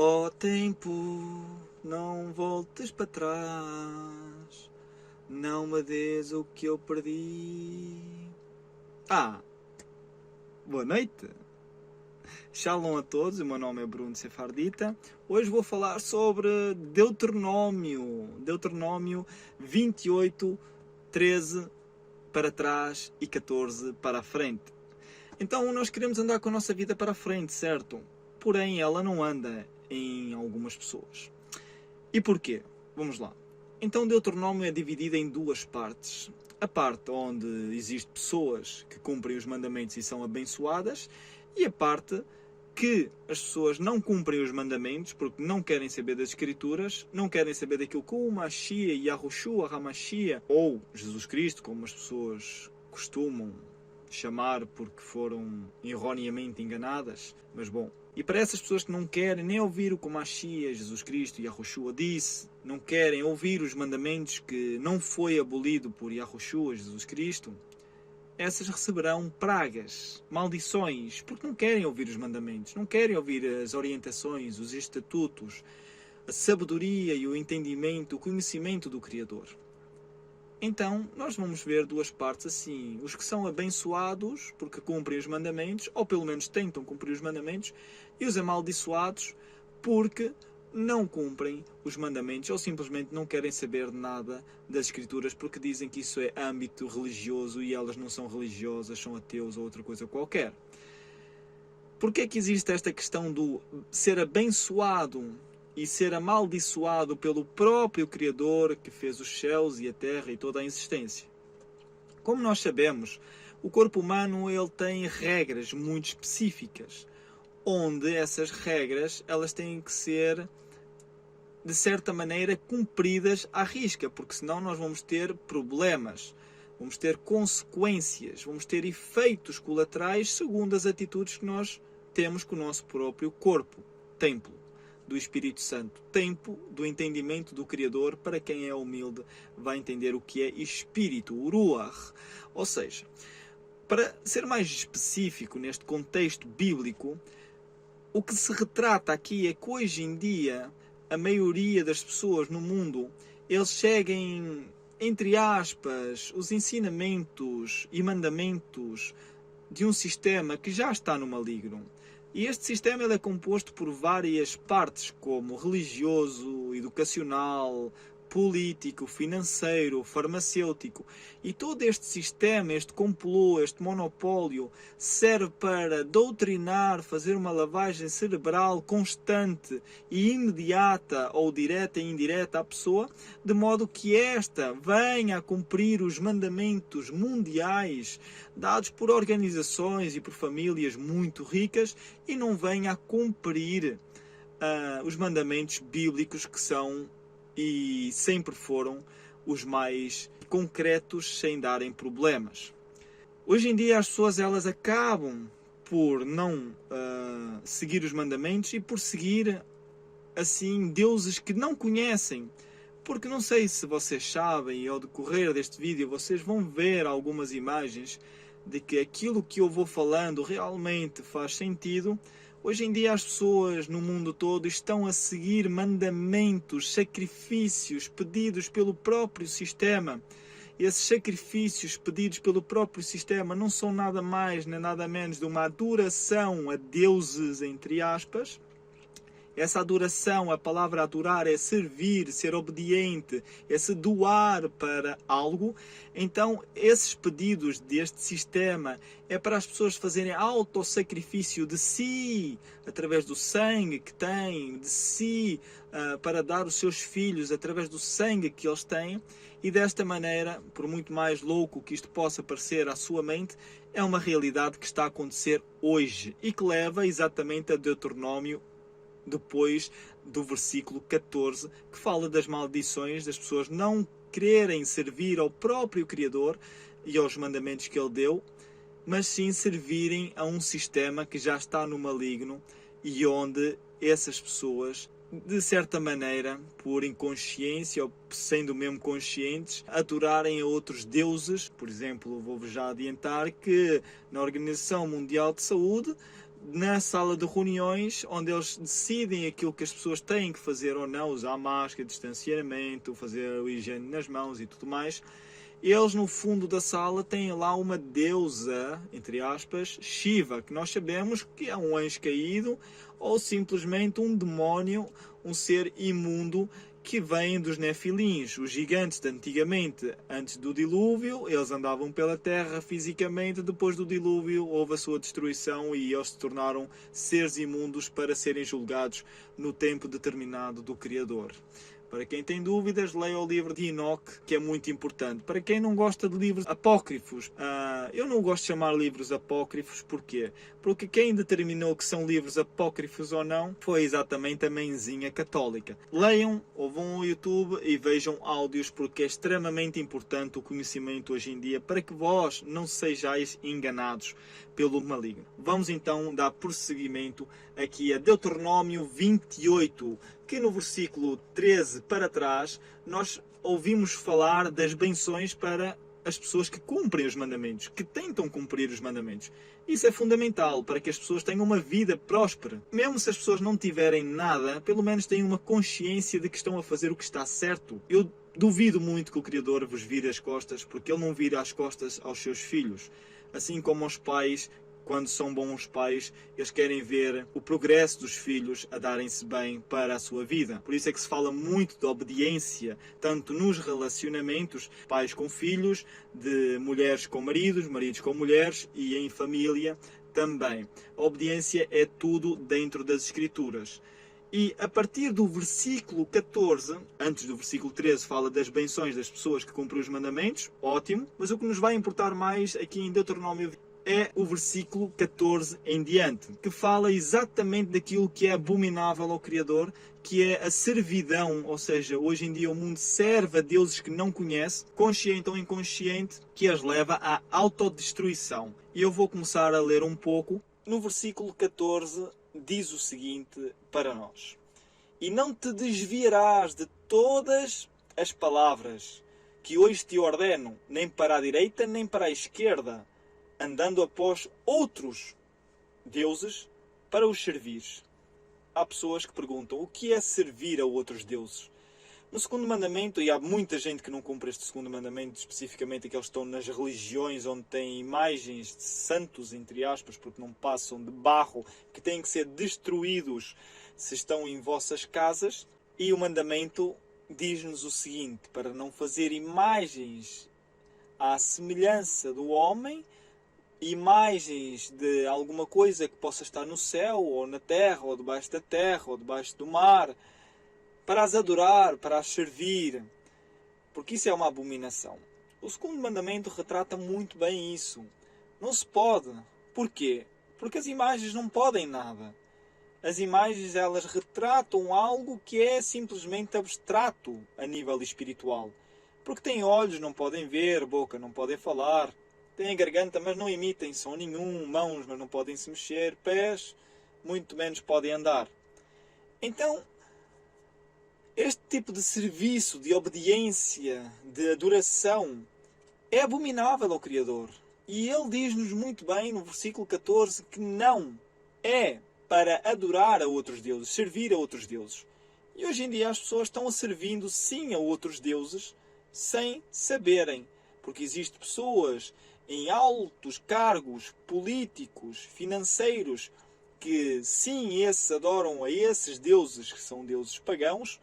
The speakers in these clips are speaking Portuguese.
Ó tempo, não voltes para trás, não me dês o que eu perdi. Boa noite. Shalom a todos, o meu nome é Bruno Sefardita. Hoje vou falar sobre Deuteronômio 28, 13 para trás e 14 para a frente. Então nós queremos andar com a nossa vida para a frente, certo? Porém ela não anda em algumas pessoas. E porquê? Vamos lá. Então Deuteronômio é dividido em duas partes. A parte onde existem pessoas que cumprem os mandamentos e são abençoadas, e a parte que as pessoas não cumprem os mandamentos porque não querem saber das Escrituras, não querem saber daquilo que o Mashiach, Yahushua, HaMashiach, ou Jesus Cristo, como as pessoas costumam chamar porque foram erroneamente enganadas. Mas bom, e para essas pessoas que não querem nem ouvir o que o Mashiach, Jesus Cristo e Yahushua disse, não querem ouvir os mandamentos que não foi abolido por Yahushua, Jesus Cristo, essas receberão pragas, maldições, porque não querem ouvir os mandamentos, não querem ouvir as orientações, os estatutos, a sabedoria e o entendimento, o conhecimento do Criador. Então, nós vamos ver duas partes assim, os que são abençoados porque cumprem os mandamentos, ou pelo menos tentam cumprir os mandamentos, e os amaldiçoados porque não cumprem os mandamentos ou simplesmente não querem saber nada das Escrituras porque dizem que isso é âmbito religioso e elas não são religiosas, são ateus ou outra coisa qualquer. Porquê é que existe esta questão do ser abençoado e ser amaldiçoado pelo próprio Criador que fez os céus e a terra e toda a existência? Como nós sabemos, o corpo humano ele tem regras muito específicas, onde essas regras elas têm que ser, de certa maneira, cumpridas à risca, porque senão nós vamos ter problemas, vamos ter consequências, vamos ter efeitos colaterais segundo as atitudes que nós temos com o nosso próprio corpo, templo do Espírito Santo, templo do entendimento do Criador. Para quem é humilde vai entender o que é espírito, o ruach. Ou seja, para ser mais específico neste contexto bíblico, o que se retrata aqui é que hoje em dia a maioria das pessoas no mundo, eles seguem, entre aspas, os ensinamentos e mandamentos de um sistema que já está no maligno. E este sistema ele é composto por várias partes, como religioso, educacional, político, financeiro, farmacêutico. E todo este sistema, este complô, este monopólio, serve para doutrinar, fazer uma lavagem cerebral constante e imediata, ou direta e indireta à pessoa, de modo que esta venha a cumprir os mandamentos mundiais dados por organizações e por famílias muito ricas e não venha a cumprir os mandamentos bíblicos que são e sempre foram os mais concretos sem darem problemas. Hoje em dia as pessoas elas acabam por não seguir os mandamentos e por seguir assim deuses que não conhecem. Porque não sei se vocês sabem, e ao decorrer deste vídeo vocês vão ver algumas imagens de que aquilo que eu vou falando realmente faz sentido. Hoje em dia as pessoas no mundo todo estão a seguir mandamentos, sacrifícios pedidos pelo próprio sistema. Esses sacrifícios pedidos pelo próprio sistema não são nada mais nem nada menos de uma adoração a deuses, entre aspas. Essa adoração, a palavra adorar é servir, ser obediente, é se doar para algo. Então, esses pedidos deste sistema é para as pessoas fazerem autossacrifício de si, através do sangue que têm, de si, para dar os seus filhos, através do sangue que eles têm. E desta maneira, por muito mais louco que isto possa parecer à sua mente, é uma realidade que está a acontecer hoje e que leva exatamente a Deuteronômio, depois do versículo 14, que fala das maldições, das pessoas não quererem servir ao próprio Criador e aos mandamentos que Ele deu, mas sim servirem a um sistema que já está no maligno e onde essas pessoas, de certa maneira, por inconsciência ou sendo mesmo conscientes, adorarem a outros deuses. Por exemplo, vou-vos já adiantar que na Organização Mundial de Saúde na sala de reuniões, onde eles decidem aquilo que as pessoas têm que fazer ou não, usar máscara, distanciamento, fazer o higiene nas mãos e tudo mais, eles no fundo da sala têm lá uma deusa, entre aspas, Shiva, que nós sabemos que é um anjo caído ou simplesmente um demónio, um ser imundo que vem dos Nefilins, os gigantes de antigamente. Antes do dilúvio, eles andavam pela terra fisicamente, depois do dilúvio houve a sua destruição e eles se tornaram seres imundos para serem julgados no tempo determinado do Criador. Para quem tem dúvidas, leia o livro de Enoque, que é muito importante. Para quem não gosta de livros apócrifos, eu não gosto de chamar livros apócrifos, porquê? Porque quem determinou que são livros apócrifos ou não foi exatamente a mãezinha católica. Leiam, ou vão ao YouTube e vejam áudios, porque é extremamente importante o conhecimento hoje em dia, para que vós não sejais enganados pelo maligno. Vamos então dar prosseguimento aqui a Deuteronômio 28, que no versículo 13 para trás, nós ouvimos falar das benções para as pessoas que cumprem os mandamentos, que tentam cumprir os mandamentos. Isso é fundamental para que as pessoas tenham uma vida próspera. Mesmo se as pessoas não tiverem nada, pelo menos tenham uma consciência de que estão a fazer o que está certo. Eu duvido muito que o Criador vos vire as costas, porque Ele não vira as costas aos seus filhos. Assim como os pais, quando são bons pais, eles querem ver o progresso dos filhos a darem-se bem para a sua vida. Por isso é que se fala muito de obediência, tanto nos relacionamentos, pais com filhos, de mulheres com maridos, maridos com mulheres e em família também. A obediência é tudo dentro das Escrituras. E a partir do versículo 14, antes do versículo 13, fala das benções das pessoas que cumprem os mandamentos, ótimo, mas o que nos vai importar mais aqui em Deuteronômio é o versículo 14 em diante, que fala exatamente daquilo que é abominável ao Criador, que é a servidão, ou seja, hoje em dia o mundo serve a deuses que não conhece, consciente ou inconsciente, que as leva à autodestruição. E eu vou começar a ler um pouco. No versículo 14 diz o seguinte para nós: E não te desviarás de todas as palavras que hoje te ordeno, nem para a direita nem para a esquerda, andando após outros deuses para os servir. Há pessoas que perguntam: o que é servir a outros deuses? No segundo mandamento, e há muita gente que não cumpre este segundo mandamento, especificamente aqueles que estão nas religiões onde têm imagens de santos, entre aspas, porque não passam de barro, que têm que ser destruídos se estão em vossas casas. E o mandamento diz-nos o seguinte: para não fazer imagens à semelhança do homem, imagens de alguma coisa que possa estar no céu, ou na terra, ou debaixo da terra, ou debaixo do mar, para as adorar, para as servir, porque isso é uma abominação. O segundo mandamento retrata muito bem isso. Não se pode. Porquê? Porque as imagens não podem nada. As imagens, elas retratam algo que é simplesmente abstrato a nível espiritual. Porque têm olhos, não podem ver, boca, não podem falar, têm garganta, mas não emitem som nenhum, mãos, mas não podem se mexer, pés, muito menos podem andar. Então, este tipo de serviço, de obediência, de adoração, é abominável ao Criador. E Ele diz-nos muito bem no versículo 14 que não é para adorar a outros deuses, servir a outros deuses. E hoje em dia as pessoas estão servindo sim a outros deuses sem saberem. Porque existem pessoas em altos cargos políticos, financeiros, que sim, esses adoram a esses deuses que são deuses pagãos,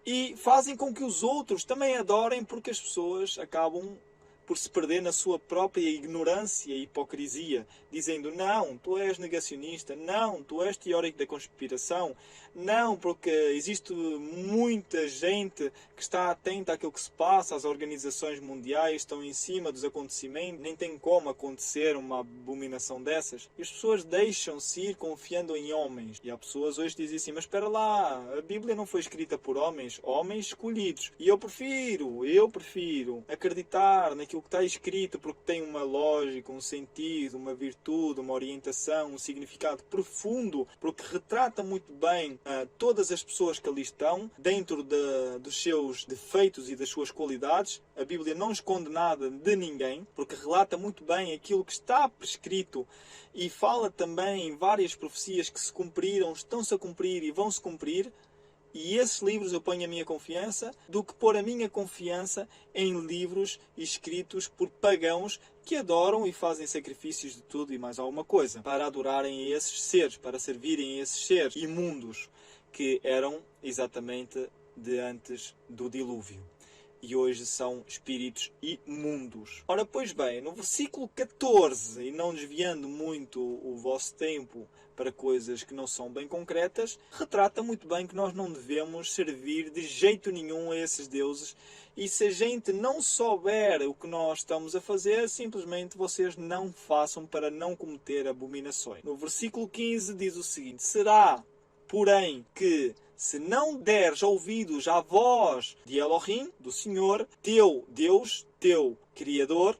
e fazem com que os outros também adorem, porque as pessoas acabam por se perder na sua própria ignorância e hipocrisia, dizendo: não, tu és negacionista, não, tu és teórico da conspiração, não, porque existe muita gente que está atenta àquilo que se passa, as organizações mundiais estão em cima dos acontecimentos, nem tem como acontecer uma abominação dessas. E as pessoas deixam-se ir confiando em homens. E há pessoas hoje que dizem assim: mas espera lá, a Bíblia não foi escrita por homens, homens escolhidos. E eu prefiro acreditar naquilo o que está escrito, porque tem uma lógica, um sentido, uma virtude, uma orientação, um significado profundo, porque retrata muito bem todas as pessoas que ali estão, dentro dos seus defeitos e das suas qualidades. A Bíblia não esconde nada de ninguém, porque relata muito bem aquilo que está prescrito e fala também em várias profecias que se cumpriram, estão-se a cumprir e vão-se cumprir. E esses livros eu ponho a minha confiança do que pôr a minha confiança em livros escritos por pagãos que adoram e fazem sacrifícios de tudo e mais alguma coisa para adorarem esses seres, para servirem esses seres imundos que eram exatamente de antes do dilúvio. E hoje são espíritos imundos. Ora, pois bem, no versículo 14, e não desviando muito o vosso tempo para coisas que não são bem concretas, retrata muito bem que nós não devemos servir de jeito nenhum a esses deuses. E se a gente não souber o que nós estamos a fazer, simplesmente vocês não façam para não cometer abominações. No versículo 15 diz o seguinte: será, porém, que se não deres ouvidos à voz de Elohim, do Senhor, teu Deus, teu Criador,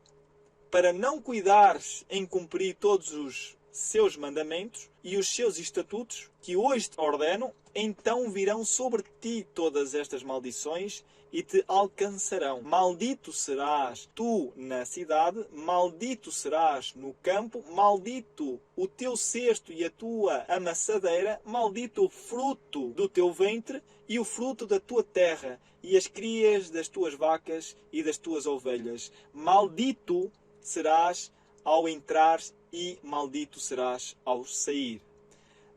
para não cuidares em cumprir todos os seus mandamentos e os seus estatutos, que hoje te ordeno, então virão sobre ti todas estas maldições e te alcançarão. Maldito serás tu na cidade, maldito serás no campo, maldito o teu cesto e a tua amassadeira, maldito o fruto do teu ventre e o fruto da tua terra, e as crias das tuas vacas e das tuas ovelhas. Maldito serás ao entrar e maldito serás ao sair.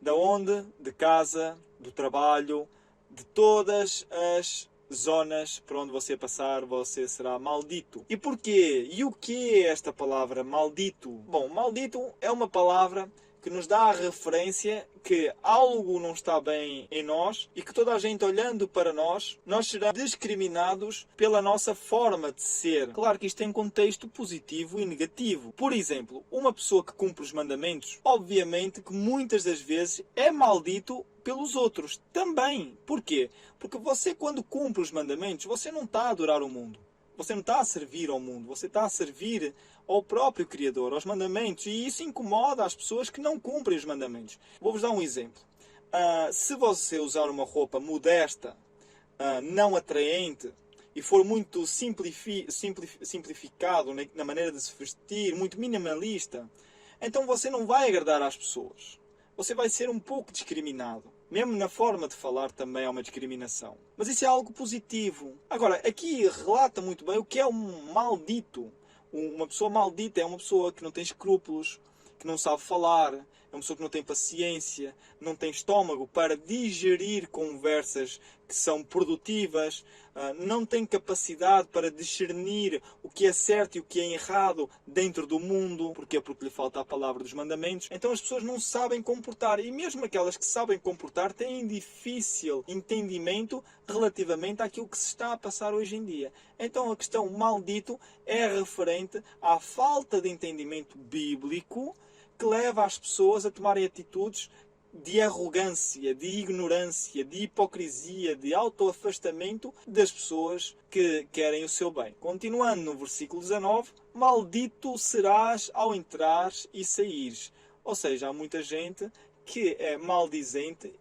Da onde? De casa, do trabalho, de todas as zonas por onde você passar, você será maldito. E porquê? E o que é esta palavra maldito? Bom, maldito é uma palavra que nos dá a referência que algo não está bem em nós e que toda a gente olhando para nós seremos discriminados pela nossa forma de ser. Claro que isto tem contexto positivo e negativo. Por exemplo, uma pessoa que cumpre os mandamentos, obviamente que muitas das vezes é maldito pelos outros também. Porquê? Porque você, quando cumpre os mandamentos, você não está a adorar o mundo. Você não está a servir ao mundo, você está a servir ao próprio Criador, aos mandamentos. E isso incomoda as pessoas que não cumprem os mandamentos. Vou-vos dar um exemplo. Se você usar uma roupa modesta, não atraente, e for muito simplificado na maneira de se vestir, muito minimalista, então você não vai agradar às pessoas. Você vai ser um pouco discriminado. Mesmo na forma de falar também há uma discriminação. Mas isso é algo positivo. Agora, aqui relata muito bem o que é um maldito. Uma pessoa maldita é uma pessoa que não tem escrúpulos, que não sabe falar, é uma pessoa que não tem paciência, não tem estômago para digerir conversas que são produtivas, não tem capacidade para discernir o que é certo e o que é errado dentro do mundo. Porquê? Porque lhe falta a palavra dos mandamentos. Então as pessoas não sabem comportar. E mesmo aquelas que sabem comportar têm difícil entendimento relativamente àquilo que se está a passar hoje em dia. Então a questão maldito é referente à falta de entendimento bíblico que leva as pessoas a tomarem atitudes de arrogância, de ignorância, de hipocrisia, de autoafastamento das pessoas que querem o seu bem. Continuando no versículo 19, maldito serás ao entrares e saíres. Ou seja, há muita gente que é maldizente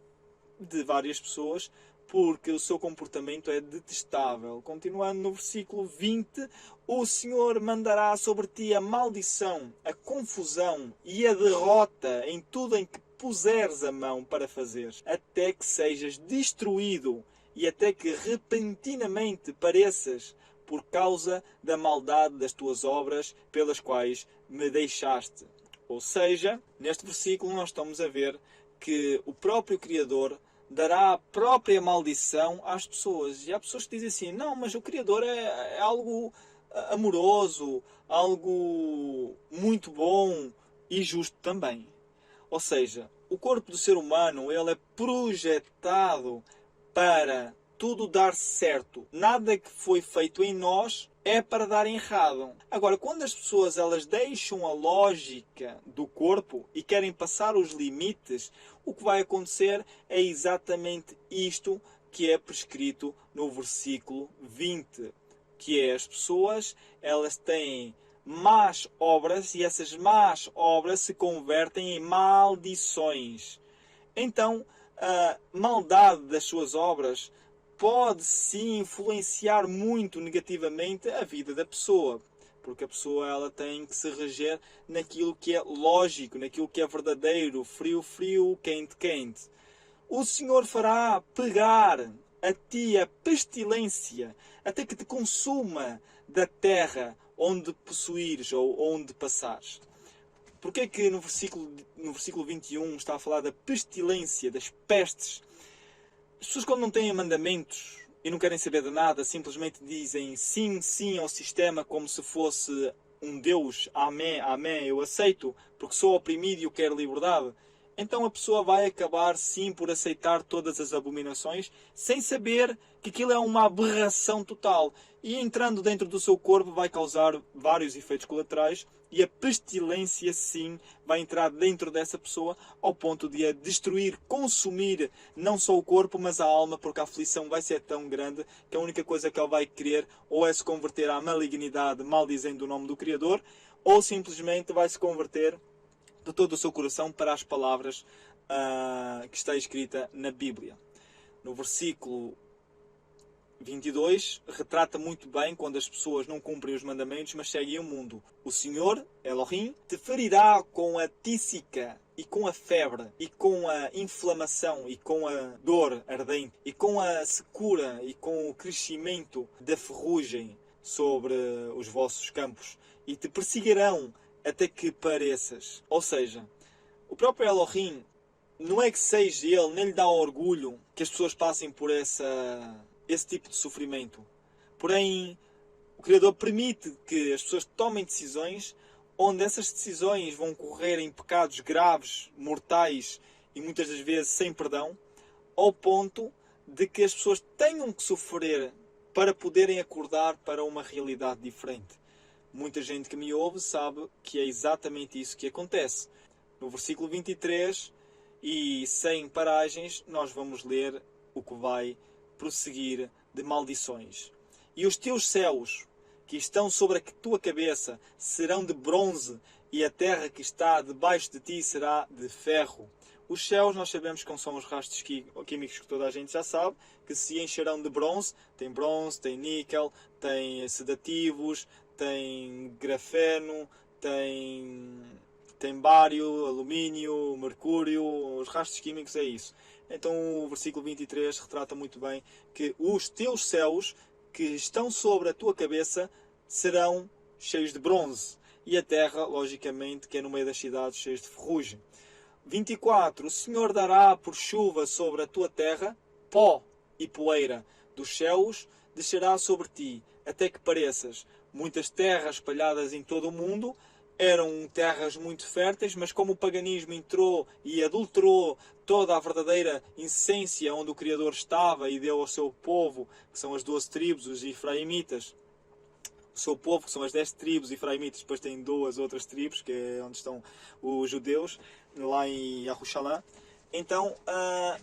de várias pessoas porque o seu comportamento é detestável. Continuando no versículo 20, o Senhor mandará sobre ti a maldição, a confusão e a derrota em tudo em que puseres a mão para fazer, até que sejas destruído e até que repentinamente pareças por causa da maldade das tuas obras pelas quais me deixaste. Ou seja, neste versículo nós estamos a ver que o próprio Criador dará a própria maldição às pessoas. E há pessoas que dizem assim, não, mas o Criador é algo amoroso, algo muito bom e justo também. Ou seja, o corpo do ser humano ele é projetado para tudo dar certo. Nada que foi feito em nós é para dar errado. Agora, quando as pessoas elas deixam a lógica do corpo e querem passar os limites, o que vai acontecer é exatamente isto que é prescrito no versículo 20. que é as pessoas, elas têm más obras e essas más obras se convertem em maldições. Então, a maldade das suas obras pode sim influenciar muito negativamente a vida da pessoa, porque a pessoa ela tem que se reger naquilo que é lógico, naquilo que é verdadeiro, frio, frio, quente, quente. O Senhor fará pegar a ti a pestilência até que te consuma da terra onde possuires ou onde passares. Porquê que no versículo 21 está a falar da pestilência, das pestes? As pessoas, quando não têm mandamentos e não querem saber de nada, simplesmente dizem sim, sim ao sistema como se fosse um Deus. Amém, amém, eu aceito, porque sou oprimido e eu quero liberdade. Então a pessoa vai acabar sim por aceitar todas as abominações sem saber que aquilo é uma aberração total. E entrando dentro do seu corpo vai causar vários efeitos colaterais e a pestilência sim vai entrar dentro dessa pessoa ao ponto de a destruir, consumir não só o corpo mas a alma, porque a aflição vai ser tão grande que a única coisa que ele vai querer ou é se converter à malignidade maldizendo o nome do Criador, ou simplesmente vai se converter de todo o seu coração para as palavras que está escrita na Bíblia. No versículo 22 retrata muito bem quando as pessoas não cumprem os mandamentos, mas seguem o mundo. O Senhor, Elohim, te ferirá com a tísica e com a febre e com a inflamação e com a dor ardente e com a secura e com o crescimento da ferrugem sobre os vossos campos e te perseguirão até que pareças. Ou seja, o próprio Elohim não é que seja ele, nem lhe dá orgulho que as pessoas passem por esse tipo de sofrimento. Porém, o Criador permite que as pessoas tomem decisões onde essas decisões vão correr em pecados graves, mortais e muitas das vezes sem perdão, ao ponto de que as pessoas tenham que sofrer para poderem acordar para uma realidade diferente. Muita gente que me ouve sabe que é exatamente isso que acontece. No versículo 23, e sem paragens, nós vamos ler o que vai prosseguir de maldições. E os teus céus, que estão sobre a tua cabeça, serão de bronze, e a terra que está debaixo de ti será de ferro. Os céus, nós sabemos que são os rastros químicos que toda a gente já sabe, que se encherão de bronze, tem níquel, tem sedativos, tem grafeno, tem bário, alumínio, mercúrio, os rastros químicos é isso. Então o versículo 23 retrata muito bem que os teus céus que estão sobre a tua cabeça serão cheios de bronze. E a terra, logicamente, que é no meio das cidades, cheios de ferrugem. 24. O Senhor dará por chuva sobre a tua terra pó e poeira dos céus descerá sobre ti, até que pareças. Muitas terras espalhadas em todo o mundo eram terras muito férteis, mas como o paganismo entrou e adulterou toda a verdadeira essência onde o Criador estava e deu ao seu povo, que são as 12 tribos, os Efraimitas, o seu povo, que são as 10 tribos Efraimitas, depois tem 2 outras tribos, que é onde estão os judeus, lá em Jerusalém. Então,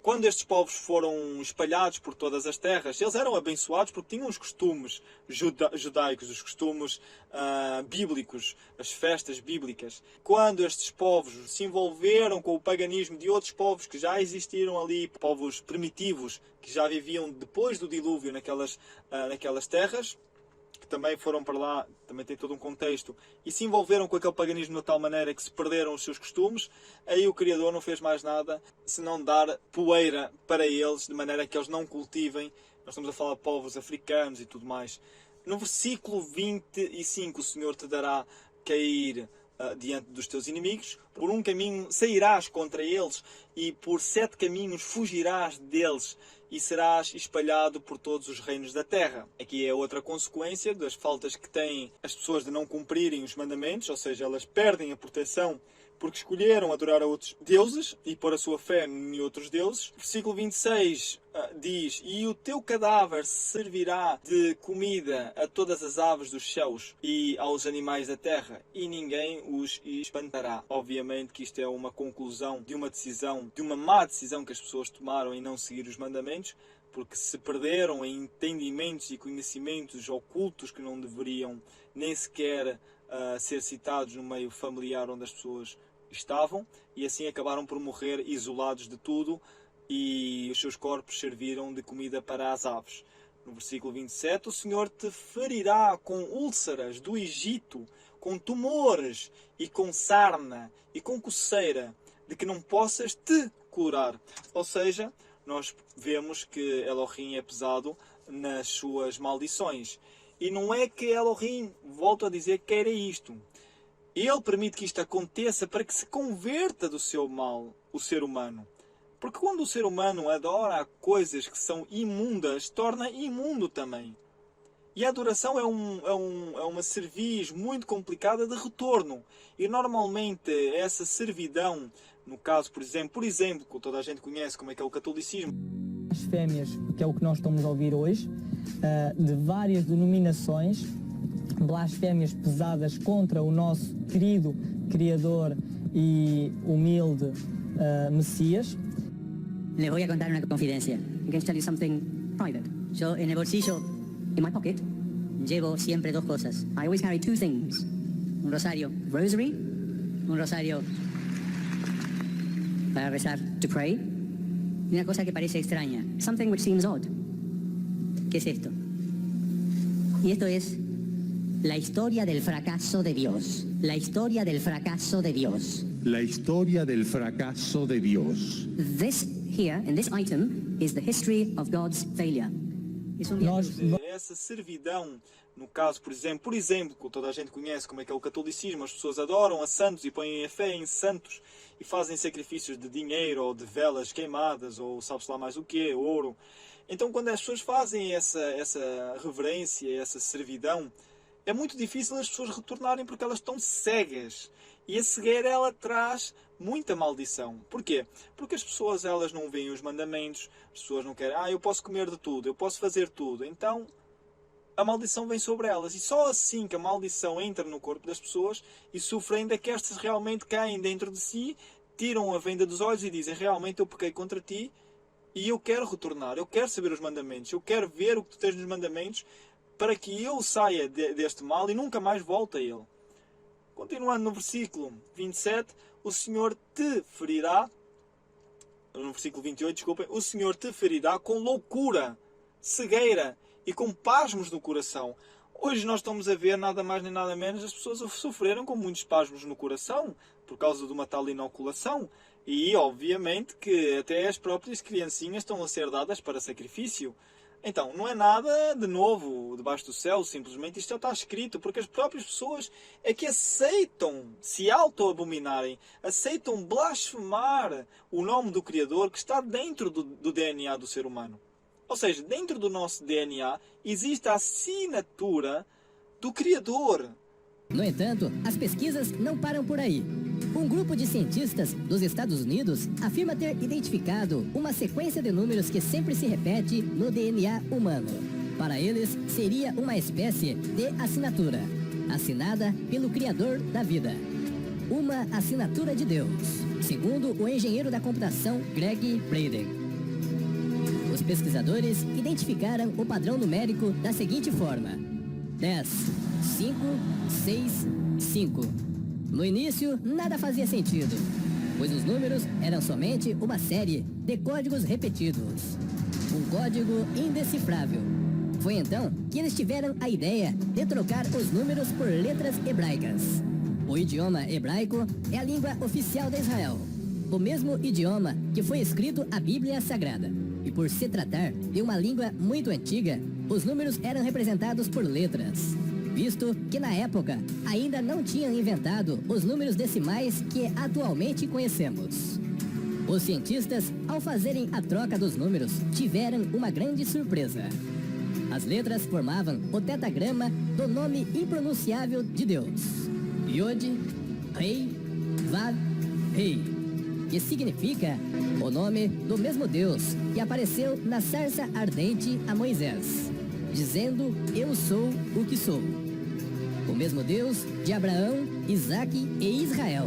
quando estes povos foram espalhados por todas as terras, eles eram abençoados porque tinham os costumes judaicos, os costumes bíblicos, as festas bíblicas. Quando estes povos se envolveram com o paganismo de outros povos que já existiram ali, povos primitivos, que já viviam depois do dilúvio naquelas terras, que também foram para lá, também tem todo um contexto, e se envolveram com aquele paganismo de tal maneira que se perderam os seus costumes, aí o Criador não fez mais nada senão dar poeira para eles, de maneira que eles não cultivem. Nós estamos a falar de povos africanos e tudo mais. No versículo 25, o Senhor te dará cair diante dos teus inimigos, por um caminho sairás contra eles, e por 7 caminhos fugirás deles, e serás espalhado por todos os reinos da terra. Aqui é outra consequência das faltas que têm as pessoas de não cumprirem os mandamentos, ou seja, elas perdem a proteção porque escolheram adorar a outros deuses e pôr a sua fé em outros deuses. Versículo 26 diz: e o teu cadáver servirá de comida a todas as aves dos céus e aos animais da terra, e ninguém os espantará. Obviamente que isto é uma conclusão de uma decisão, de uma má decisão que as pessoas tomaram em não seguir os mandamentos, porque se perderam em entendimentos e conhecimentos ocultos que não deveriam nem sequer ser citados no meio familiar onde as pessoas estavam, e assim acabaram por morrer isolados de tudo, e os seus corpos serviram de comida para as aves. No versículo 27, o Senhor te ferirá com úlceras do Egito, com tumores e com sarna e com coceira, de que não possas te curar. Ou seja, nós vemos que Elohim é pesado nas suas maldições. E não é que Elohim, volto a dizer, queira isto. Ele permite que isto aconteça para que se converta do seu mal o ser humano. Porque quando o ser humano adora coisas que são imundas, torna imundo também. E a adoração é uma cerviz muito complicada de retorno. E normalmente essa servidão, no caso, por exemplo, que toda a gente conhece como é que é o catolicismo. Blasfémias, que é o que nós estamos a ouvir hoje, de várias denominações, blasfémias pesadas contra o nosso querido Criador e humilde Messias. Les voy a contar una confidencia. I'm going to tell you something private. Yo en el bolsillo, in my pocket, llevo siempre dos cosas. I always carry two things. Un rosario, rosary, un rosario para rezar, to pray, y una cosa que parece extraña, something which seems odd. ¿Qué es esto? Y esto es la historia del fracaso de Dios. La historia del fracaso de Dios. La historia del fracaso de Dios. This here, in this item, is the history of God's failure. Essa servidão, no caso, por exemplo, que toda a gente conhece como é que é o catolicismo, as pessoas adoram a santos e põem a fé em santos e fazem sacrifícios de dinheiro ou de velas queimadas ou sabe-se lá mais o quê, ouro. Então, quando as pessoas fazem essa reverência, essa servidão, é muito difícil as pessoas retornarem porque elas estão cegas. E a cegueira, ela traz muita maldição. Porquê? Porque as pessoas, elas não veem os mandamentos, as pessoas não querem, eu posso comer de tudo, eu posso fazer tudo. Então, a maldição vem sobre elas. E só assim que a maldição entra no corpo das pessoas e sofrem ainda que estas realmente caem dentro de si, tiram a venda dos olhos e dizem, realmente eu pequei contra ti e eu quero retornar, eu quero saber os mandamentos, eu quero ver o que tu tens nos mandamentos para que eu saia deste mal e nunca mais volte a ele. Continuando no versículo 27, o Senhor te ferirá, no versículo 28, desculpem, o Senhor te ferirá com loucura, cegueira e com pasmos no coração. Hoje nós estamos a ver nada mais nem nada menos, as pessoas sofreram com muitos pasmos no coração por causa de uma tal inoculação. E obviamente que até as próprias criancinhas estão a ser dadas para sacrifício. Então, não é nada de novo debaixo do céu, simplesmente isto já está escrito, porque as próprias pessoas é que aceitam se auto-abominarem, aceitam blasfemar o nome do Criador que está dentro do DNA do ser humano. Ou seja, dentro do nosso DNA existe a assinatura do Criador. No entanto, as pesquisas não param por aí. Um grupo de cientistas dos Estados Unidos afirma ter identificado uma sequência de números que sempre se repete no DNA humano. Para eles, seria uma espécie de assinatura, assinada pelo Criador da vida. Uma assinatura de Deus, segundo o engenheiro da computação Greg Braden. Os pesquisadores identificaram o padrão numérico da seguinte forma: 10, 5, 6, 5. No início, nada fazia sentido, pois os números eram somente uma série de códigos repetidos. Um código indecifrável. Foi então que eles tiveram a ideia de trocar os números por letras hebraicas. O idioma hebraico é a língua oficial de Israel, o mesmo idioma que foi escrito a Bíblia Sagrada. E por se tratar de uma língua muito antiga, os números eram representados por letras, visto que na época ainda não tinham inventado os números decimais que atualmente conhecemos. Os cientistas, ao fazerem a troca dos números, tiveram uma grande surpresa. As letras formavam o tetagrama do nome impronunciável de Deus: Yod, Rei, Vav, Rei, que significa o nome do mesmo Deus que apareceu na sarça ardente a Moisés, dizendo: Eu sou o que sou. O mesmo Deus de Abraão, Isaque e Israel.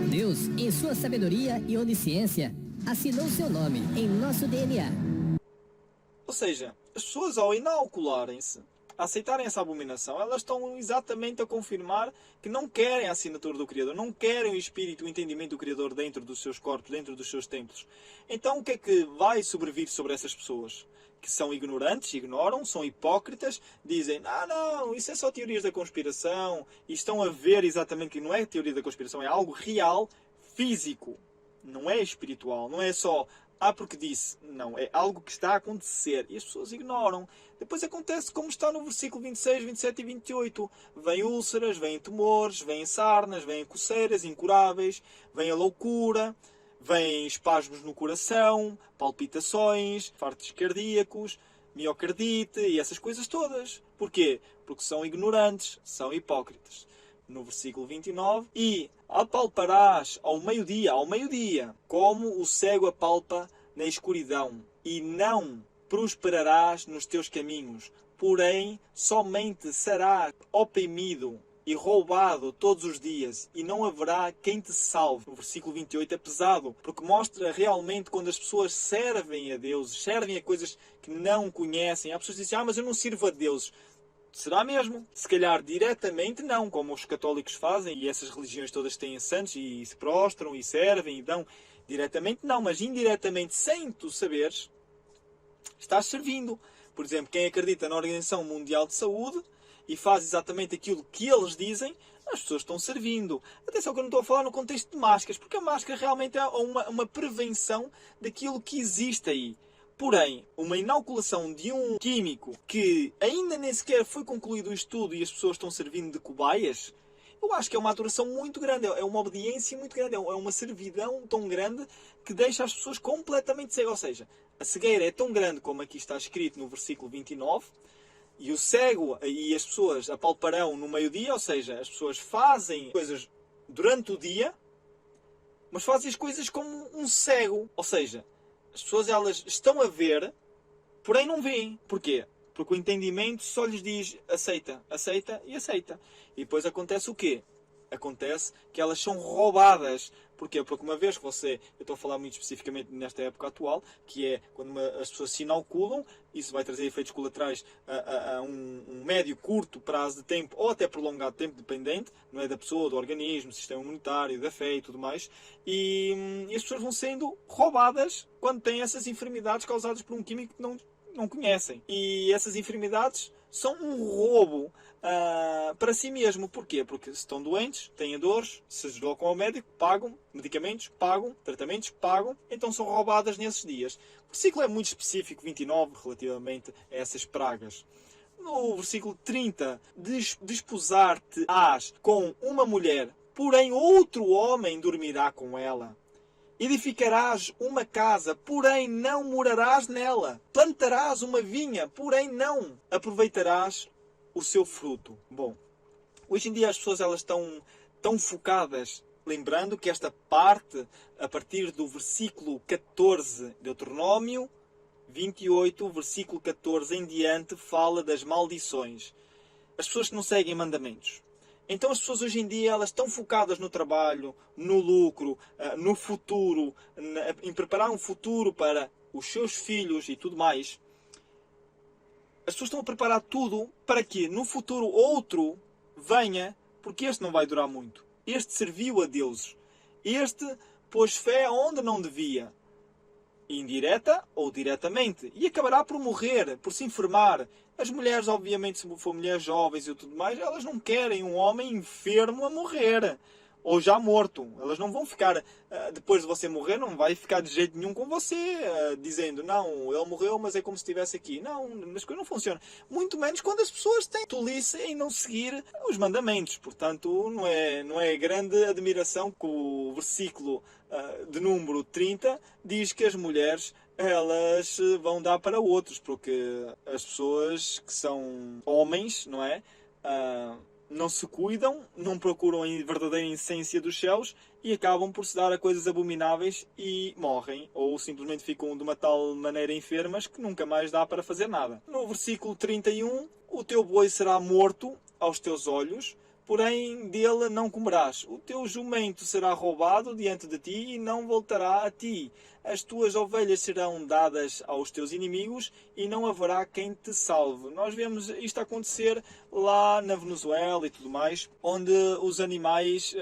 Deus, em sua sabedoria e onisciência, assinou seu nome em nosso DNA. Ou seja, as pessoas ao inocularem-se, a aceitarem essa abominação, elas estão exatamente a confirmar que não querem a assinatura do Criador, não querem o Espírito, o entendimento do Criador dentro dos seus corpos, dentro dos seus templos. Então o que é que vai sobrevir sobre essas pessoas? Que são ignorantes, ignoram, são hipócritas, dizem: não, isso é só teorias da conspiração, e estão a ver exatamente que não é teoria da conspiração, é algo real, físico, não é espiritual, não é só porque disse, não, é algo que está a acontecer, e as pessoas ignoram. Depois acontece como está no versículo 26, 27 e 28, vêm úlceras, vêm tumores, vêm sarnas, vêm coceiras incuráveis, vem a loucura, vêm espasmos no coração, palpitações, infartos cardíacos, miocardite e essas coisas todas. Porquê? Porque são ignorantes, são hipócritas. No versículo 29, e apalparás ao meio-dia, como o cego apalpa na escuridão, e não prosperarás nos teus caminhos, porém somente serás oprimido e roubado todos os dias, e não haverá quem te salve. O versículo 28 é pesado, porque mostra realmente quando as pessoas servem a Deus, servem a coisas que não conhecem. Há pessoas que dizem: mas eu não sirvo a Deus. Será mesmo? Se calhar diretamente não, como os católicos fazem, e essas religiões todas têm santos, e se prostram, e servem, e dão. Diretamente não, mas indiretamente, sem tu saberes, estás servindo. Por exemplo, quem acredita na Organização Mundial de Saúde e faz exatamente aquilo que eles dizem, as pessoas estão servindo. Atenção que eu não estou a falar no contexto de máscaras, porque a máscara realmente é uma prevenção daquilo que existe aí. Porém, uma inoculação de um químico que ainda nem sequer foi concluído o estudo e as pessoas estão servindo de cobaias, eu acho que é uma adoração muito grande, é uma obediência muito grande, é uma servidão tão grande que deixa as pessoas completamente cegas. Ou seja, a cegueira é tão grande como aqui está escrito no versículo 29, e o cego e as pessoas apalparão no meio-dia, ou seja, as pessoas fazem coisas durante o dia, mas fazem as coisas como um cego. Ou seja, as pessoas elas estão a ver, porém não veem. Porquê? Porque o entendimento só lhes diz aceita, aceita e aceita. E depois acontece o quê? Acontece que elas são roubadas. Porquê? Porque uma vez que eu estou a falar muito especificamente nesta época atual, que é quando as pessoas se inoculam, isso vai trazer efeitos colaterais a um médio, curto prazo de tempo, ou até prolongado tempo, dependente, não é, da pessoa, do organismo, do sistema imunitário, da fé e tudo mais, e as pessoas vão sendo roubadas quando têm essas enfermidades causadas por um químico que não conhecem. E essas enfermidades são um roubo para si mesmo. Porquê? Porque se estão doentes, têm dores, se deslocam ao médico, pagam medicamentos, pagam tratamentos, pagam, então são roubadas nesses dias. O versículo é muito específico, 29, relativamente a essas pragas. No versículo 30, desposar-te-ás com uma mulher, porém outro homem dormirá com ela. Edificarás uma casa, porém não morarás nela. Plantarás uma vinha, porém não aproveitarás o seu fruto. Bom, hoje em dia as pessoas elas estão tão focadas, lembrando que esta parte, a partir do versículo 14, Deuteronômio 28, versículo 14 em diante, fala das maldições. As pessoas que não seguem mandamentos. Então as pessoas hoje em dia elas estão focadas no trabalho, no lucro, no futuro, em preparar um futuro para os seus filhos e tudo mais. As pessoas estão a preparar tudo para que no futuro outro venha, porque este não vai durar muito. Este serviu a deuses. Este pôs fé onde não devia. Indireta ou diretamente. E acabará por morrer, por se enfermar. As mulheres, obviamente, se for mulheres jovens e tudo mais, elas não querem um homem enfermo a morrer. Ou já morto. Elas não vão ficar, depois de você morrer, não vai ficar de jeito nenhum com você, dizendo, não, ele morreu, mas é como se estivesse aqui. Não, as coisas não funcionam. Muito menos quando as pessoas têm tolice em não seguir os mandamentos. Portanto, não é grande admiração que o versículo de número 30 diz que as mulheres elas vão dar para outros, porque as pessoas que são homens, não é? não se cuidam, não procuram a verdadeira essência dos céus e acabam por se dar a coisas abomináveis e morrem, ou simplesmente ficam de uma tal maneira enfermas que nunca mais dá para fazer nada. No versículo 31, o teu boi será morto aos teus olhos, porém dele não comerás. O teu jumento será roubado diante de ti e não voltará a ti. As tuas ovelhas serão dadas aos teus inimigos e não haverá quem te salve. Nós vemos isto acontecer lá na Venezuela e tudo mais, onde os animais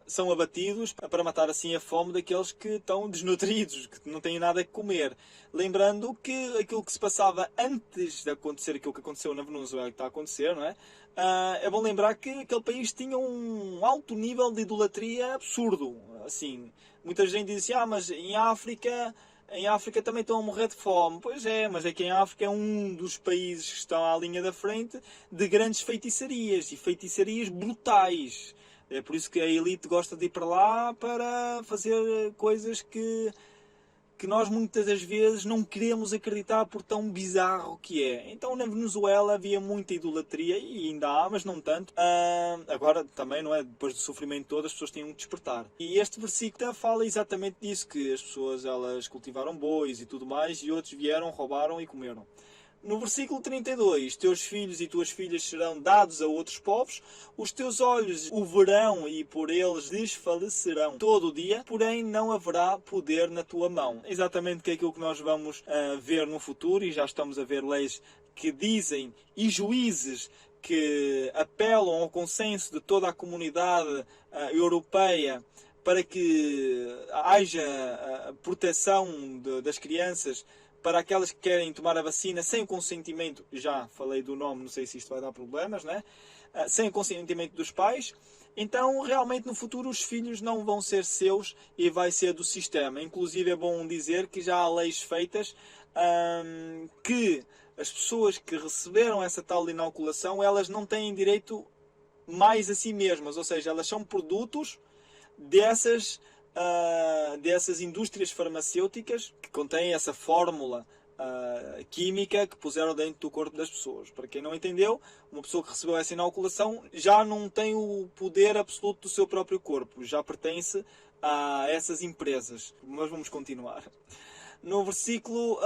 são abatidos para matar assim a fome daqueles que estão desnutridos, que não têm nada a comer. Lembrando que aquilo que se passava antes de acontecer aquilo que aconteceu na Venezuela, que está a acontecer, não é? É bom lembrar que aquele país tinha um alto nível de idolatria absurdo. Assim, muita gente diz assim, mas em África também estão a morrer de fome. Pois é, mas é que em África é um dos países que estão à linha da frente de grandes feitiçarias, e feitiçarias brutais. É por isso que a elite gosta de ir para lá para fazer coisas que nós muitas das vezes não queremos acreditar por tão bizarro que é. Então na Venezuela havia muita idolatria, e ainda há, mas não tanto. Agora também, não é? Depois do sofrimento todo, as pessoas têm um despertar. E este versículo fala exatamente disso, que as pessoas elas cultivaram bois e tudo mais, e outros vieram, roubaram e comeram. No versículo 32, teus filhos e tuas filhas serão dados a outros povos, os teus olhos o verão e por eles desfalecerão todo o dia, porém não haverá poder na tua mão. Exatamente que é aquilo que nós vamos ver no futuro, e já estamos a ver leis que dizem, e juízes que apelam ao consenso de toda a comunidade europeia para que haja proteção das crianças, para aquelas que querem tomar a vacina sem o consentimento, já falei do nome, não sei se isto vai dar problemas, né? Sem o consentimento dos pais. Então, realmente, no futuro, os filhos não vão ser seus e vai ser do sistema. Inclusive, é bom dizer que já há leis feitas que as pessoas que receberam essa tal inoculação, elas não têm direito mais a si mesmas. Ou seja, elas são produtos dessas indústrias farmacêuticas que contêm essa fórmula química que puseram dentro do corpo das pessoas. Para quem não entendeu, uma pessoa que recebeu essa inoculação já não tem o poder absoluto do seu próprio corpo, já pertence a essas empresas. Mas vamos continuar. No versículo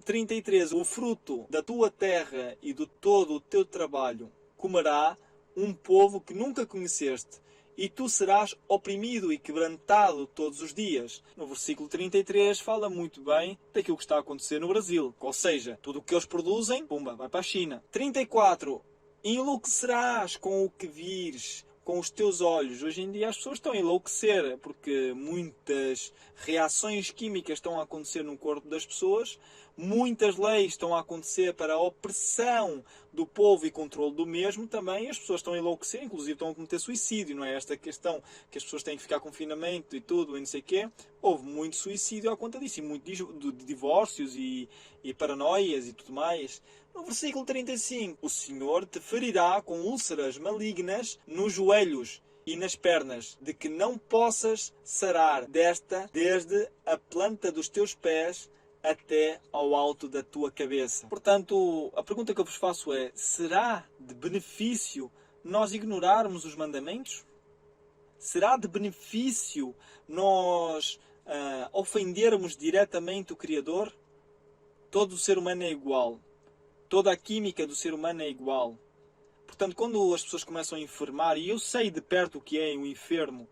33, o fruto da tua terra e de todo o teu trabalho comerá um povo que nunca conheceste, e tu serás oprimido e quebrantado todos os dias. No versículo 33 fala muito bem daquilo que está a acontecer no Brasil. Ou seja, tudo o que eles produzem, pumba, vai para a China. 34. Enlouquecerás com o que vires, com os teus olhos. Hoje em dia as pessoas estão a enlouquecer, porque muitas reações químicas estão a acontecer no corpo das pessoas, muitas leis estão a acontecer para a opressão do povo e controle do mesmo também. As pessoas estão a enlouquecer, inclusive estão a cometer suicídio, não é? Esta questão que as pessoas têm que ficar confinamento e tudo, e não sei o quê. Houve muito suicídio à conta disso, e muito de divórcios e paranoias e tudo mais. No versículo 35, o Senhor te ferirá com úlceras malignas nos joelhos e nas pernas, de que não possas sarar desde a planta dos teus pés até ao alto da tua cabeça. Portanto, a pergunta que eu vos faço é: será de benefício nós ignorarmos os mandamentos? Será de benefício nós ofendermos diretamente o Criador? Todo o ser humano é igual. Toda a química do ser humano é igual. Portanto, quando as pessoas começam a enfermar, e eu sei de perto o que é um enfermo,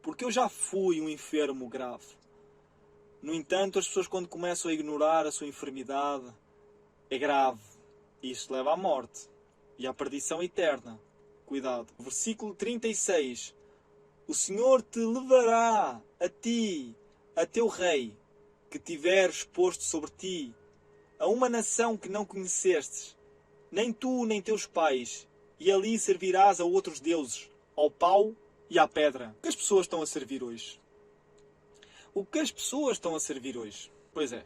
porque eu já fui um enfermo grave. No entanto, as pessoas quando começam a ignorar a sua enfermidade, é grave. E isso leva à morte e à perdição eterna. Cuidado. Versículo 36. O Senhor te levará a ti, a teu rei, que tiveres posto sobre ti, a uma nação que não conhecestes, nem tu nem teus pais, e ali servirás a outros deuses, ao pau e à pedra. O que as pessoas estão a servir hoje? O que as pessoas estão a servir hoje? Pois é,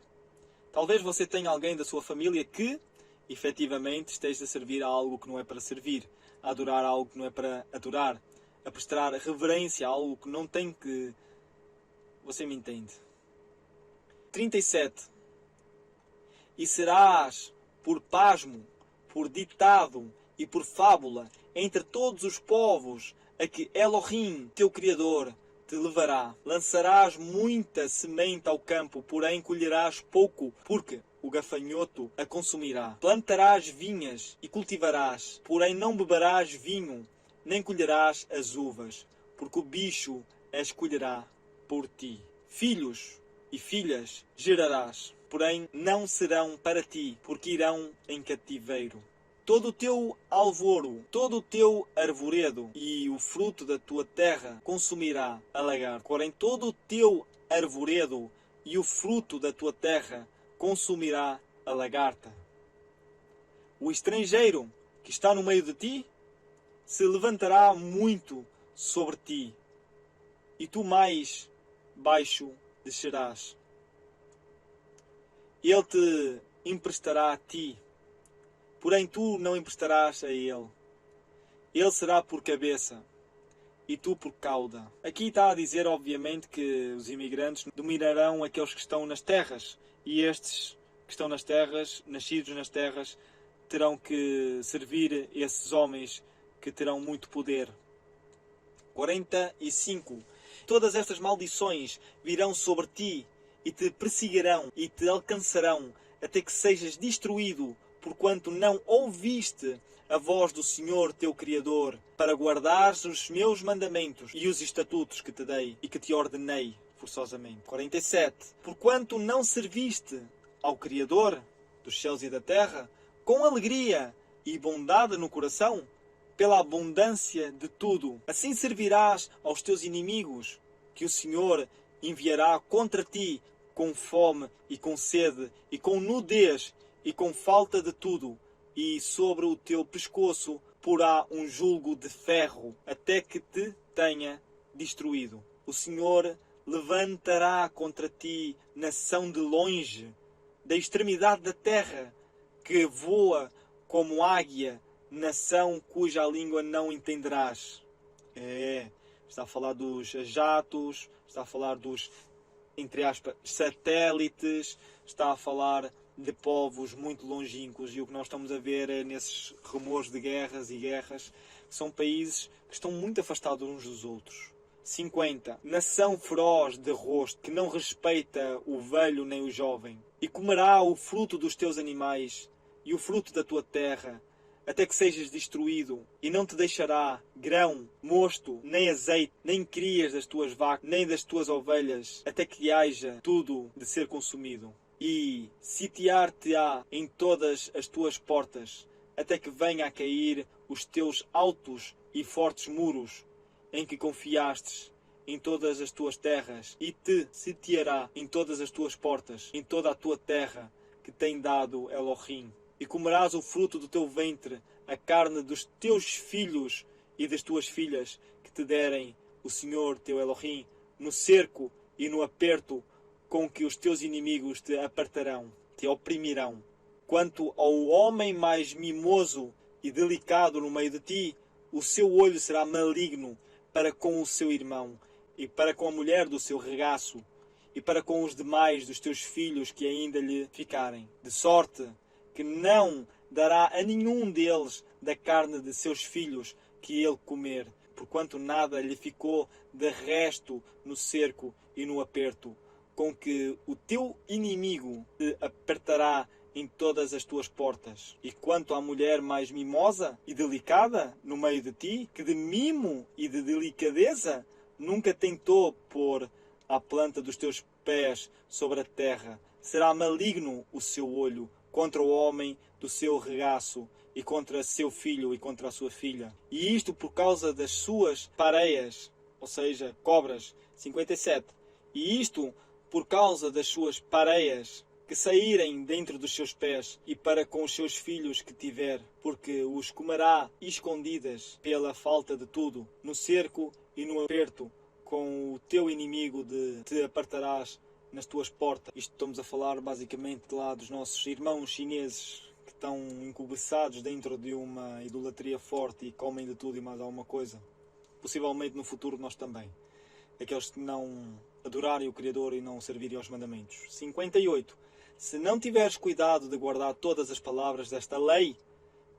talvez você tenha alguém da sua família que, efetivamente, esteja a servir a algo que não é para servir, a adorar algo que não é para adorar, a prestar reverência a algo que não tem que... Você me entende? 37. E serás por pasmo, por ditado e por fábula entre todos os povos a que Elohim, teu Criador, te levará. Lançarás muita semente ao campo, porém colherás pouco, porque o gafanhoto a consumirá. Plantarás vinhas e cultivarás, porém não beberás vinho, nem colherás as uvas, porque o bicho as colherá por ti. Filhos e filhas gerarás, porém não serão para ti, porque irão em cativeiro. Todo o teu alvoro, todo o teu arvoredo e o fruto da tua terra consumirá a lagarta. Porém, todo o teu arvoredo e o fruto da tua terra consumirá a lagarta. O estrangeiro que está no meio de ti se levantará muito sobre ti, e tu mais baixo descerás. Ele te emprestará a ti, porém tu não emprestarás a ele. Ele será por cabeça e tu por cauda. Aqui está a dizer, obviamente, que os imigrantes dominarão aqueles que estão nas terras. E estes que estão nas terras, nascidos nas terras, terão que servir esses homens que terão muito poder. 45. Todas estas maldições virão sobre ti e te perseguirão e te alcançarão até que sejas destruído, porquanto não ouviste a voz do Senhor teu Criador, para guardares os meus mandamentos e os estatutos que te dei e que te ordenei forçosamente. 47. Porquanto não serviste ao Criador dos céus e da terra, com alegria e bondade no coração, pela abundância de tudo, assim servirás aos teus inimigos, que o Senhor enviará contra ti com fome e com sede e com nudez e com falta de tudo, e sobre o teu pescoço porá um julgo de ferro, até que te tenha destruído. O Senhor levantará contra ti nação de longe, da extremidade da terra, que voa como águia, nação cuja língua não entenderás. Está a falar dos jatos, está a falar dos, entre aspas, satélites, está a falar de povos muito longínquos, e o que nós estamos a ver é nesses rumores de guerras e guerras, que são países que estão muito afastados uns dos outros. 50. Nação feroz de rosto, que não respeita o velho nem o jovem, e comerá o fruto dos teus animais e o fruto da tua terra, até que sejas destruído, e não te deixará grão, mosto, nem azeite, nem crias das tuas vacas, nem das tuas ovelhas, até que haja tudo de ser consumido. E sitiar-te-á em todas as tuas portas, até que venha a cair os teus altos e fortes muros, em que confiastes em todas as tuas terras, e te sitiará em todas as tuas portas, em toda a tua terra, que tem dado Elohim. E comerás o fruto do teu ventre, a carne dos teus filhos e das tuas filhas, que te derem o Senhor teu Elohim, no cerco e no aperto com que os teus inimigos te apertarão, te oprimirão. Quanto ao homem mais mimoso e delicado no meio de ti, o seu olho será maligno para com o seu irmão, e para com a mulher do seu regaço, e para com os demais dos teus filhos que ainda lhe ficarem. De sorte que não dará a nenhum deles da carne de seus filhos que ele comer, porquanto nada lhe ficou de resto no cerco e no aperto, com que o teu inimigo te apertará em todas as tuas portas. E quanto à mulher mais mimosa e delicada no meio de ti, que de mimo e de delicadeza nunca tentou pôr a planta dos teus pés sobre a terra, será maligno o seu olho contra o homem do seu regaço, e contra seu filho e contra a sua filha. E isto por causa das suas pareias, ou seja, cobras. 57. E isto por causa das suas pareias, que saírem dentro dos seus pés, e para com os seus filhos que tiver, porque os comerá escondidas pela falta de tudo, no cerco e no aperto, com o teu inimigo de te apartarás nas tuas portas. Isto estamos a falar basicamente lá dos nossos irmãos chineses, que estão encobiçados dentro de uma idolatria forte e comem de tudo e mais alguma coisa. Possivelmente no futuro nós também. Aqueles que não adorarem o Criador e não servirem aos mandamentos. 58. Se não tiveres cuidado de guardar todas as palavras desta lei,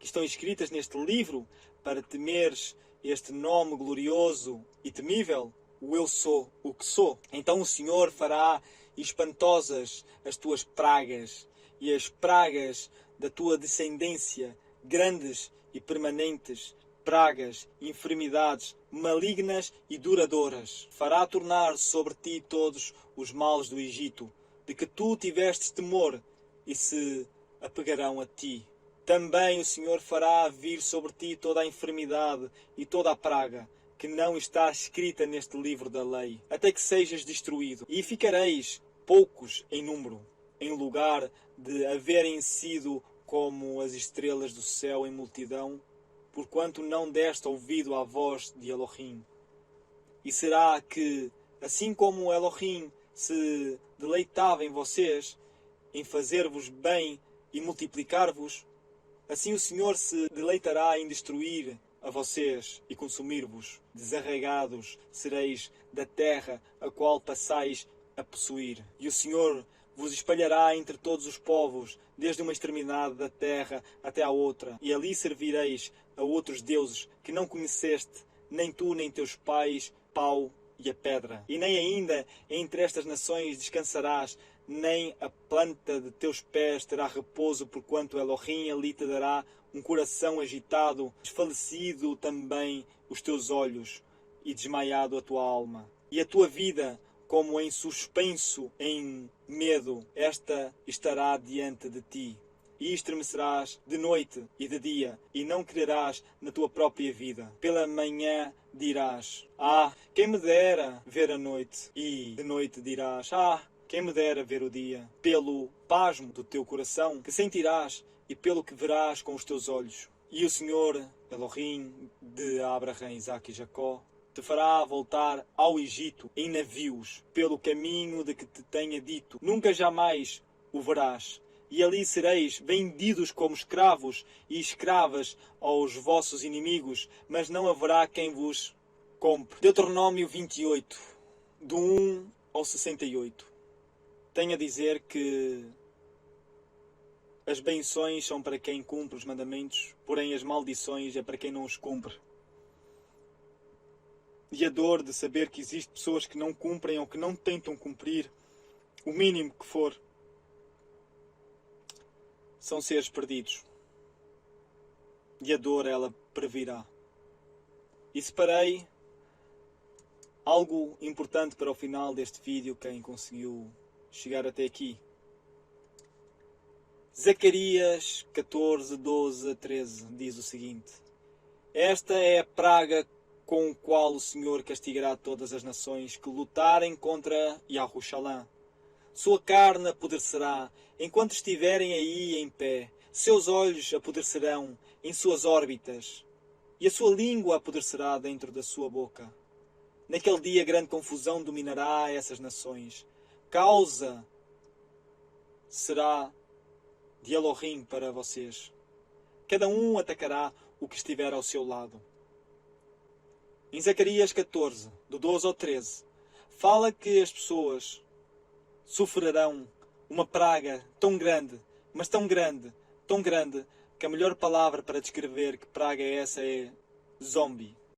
que estão escritas neste livro para temeres este nome glorioso e temível? O eu sou o que sou. Então o Senhor fará espantosas as tuas pragas e as pragas da tua descendência, grandes e permanentes, pragas, enfermidades malignas e duradouras. Fará tornar sobre ti todos os males do Egito, de que tu tiveste temor, e se apegarão a ti. Também o Senhor fará vir sobre ti toda a enfermidade e toda a praga, que não está escrita neste livro da lei, até que sejas destruído. E ficareis poucos em número, em lugar de haverem sido como as estrelas do céu em multidão, porquanto não deste ouvido à voz de Elohim. E será que, assim como Elohim se deleitava em vocês, em fazer-vos bem e multiplicar-vos, assim o Senhor se deleitará em destruir a vocês e consumir-vos. Desarraigados sereis da terra a qual passais a possuir. E o Senhor vos espalhará entre todos os povos, desde uma extremidade da terra até à outra, e ali servireis a outros deuses que não conheceste, nem tu nem teus pais, pau e a pedra. E nem ainda entre estas nações descansarás, nem a planta de teus pés terá repouso, porquanto Elohim ali te dará um coração agitado, desfalecido também os teus olhos, e desmaiado a tua alma. E a tua vida, como em suspenso, em medo, esta estará diante de ti. E estremecerás de noite e de dia, e não crerás na tua própria vida. Pela manhã dirás: ah, quem me dera ver a noite. E de noite dirás: ah, quem me dera ver o dia. Pelo pasmo do teu coração que sentirás, e pelo que verás com os teus olhos. E o Senhor, Elohim de Abraão, Isaque e Jacó, te fará voltar ao Egito em navios, pelo caminho de que te tenha dito. Nunca jamais o verás. E ali sereis vendidos como escravos e escravas aos vossos inimigos, mas não haverá quem vos compre. Deuteronômio 28, do 1 ao 68. Tenho a dizer que as benções são para quem cumpre os mandamentos, porém as maldições é para quem não os cumpre. E a dor de saber que existem pessoas que não cumprem ou que não tentam cumprir, o mínimo que for, são seres perdidos. E a dor, ela previrá. E separei algo importante para o final deste vídeo, quem conseguiu chegar até aqui. Zacarias 14, 12 a 13 diz o seguinte: esta é a praga com a qual o Senhor castigará todas as nações que lutarem contra Yahushalaim. Sua carne apodrecerá enquanto estiverem aí em pé. Seus olhos apodrecerão em suas órbitas, e a sua língua apodrecerá dentro da sua boca. Naquele dia grande confusão dominará essas nações. Causa será de Elohim para vocês. Cada um atacará o que estiver ao seu lado. Em Zacarias 14, do 12 ao 13, fala que as pessoas sofrerão uma praga tão grande, mas tão grande, que a melhor palavra para descrever que praga é essa é zombie.